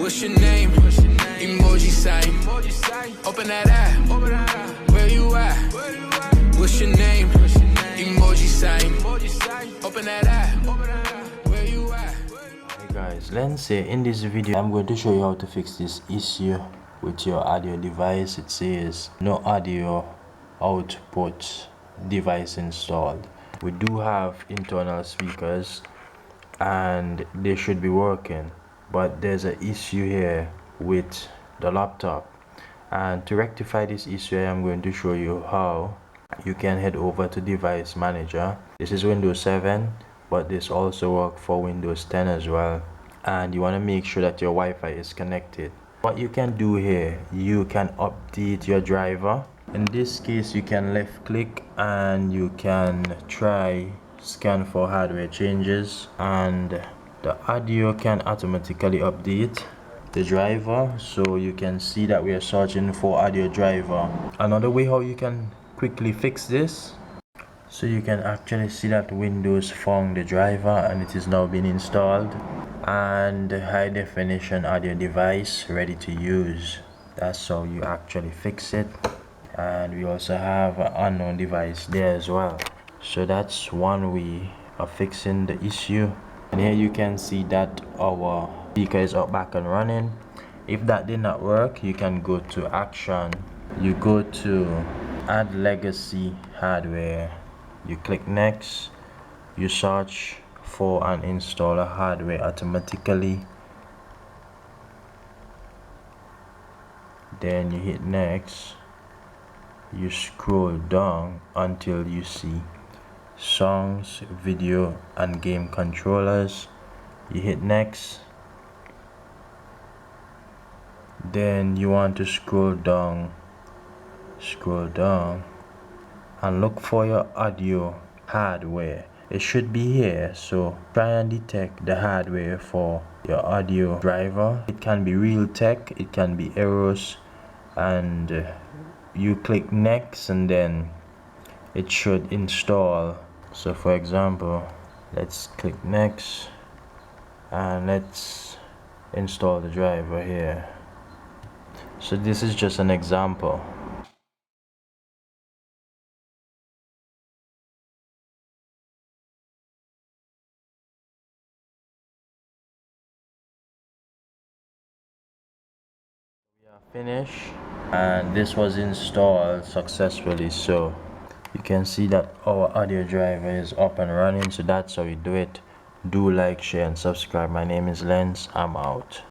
What's your name? Emoji sign. Open that app. Where you at? What's your name? Emoji sign. Open that app. Where you at? Hey guys, let's say in this video I'm going to show you how to fix this issue with your audio device. It says no audio output device installed. We do have internal speakers and they should be working, but there's an issue here with the laptop, and to rectify this issue I'm going to show you how. You can head over to device manager. This is Windows 7, but this also works for Windows 10 as well, and you want to make sure that your Wi-Fi is connected. What you can do here, you can update your driver. In this case you can left click and you can try scan for hardware changes, and the audio can automatically update the driver. So you can see that we are searching for audio driver. Another way how you can quickly fix this, so you can actually see that Windows found the driver and it is now being installed, and high definition audio device ready to use. That's how you actually fix it. And we also have an unknown device there as well. So that's one way of fixing the issue. And here you can see that our speaker is up, back and running. If that did not work, you can go to action, you go to add legacy hardware, you click next, you search for and install a hardware automatically, then you hit next, you scroll down until you see songs, video and game controllers. You hit next, then you want to scroll down and look for your audio hardware. It should be here, so try and detect the hardware for your audio driver. It can be Realtek, it can be Eros, and you click next and then it should install. So for example, let's click next and let's install the driver here. So this is just an example. We are finished and this was installed successfully. So you can see that our audio driver is up and running. So that's how we do it. Do like, share and subscribe. My name is Lens. I'm out.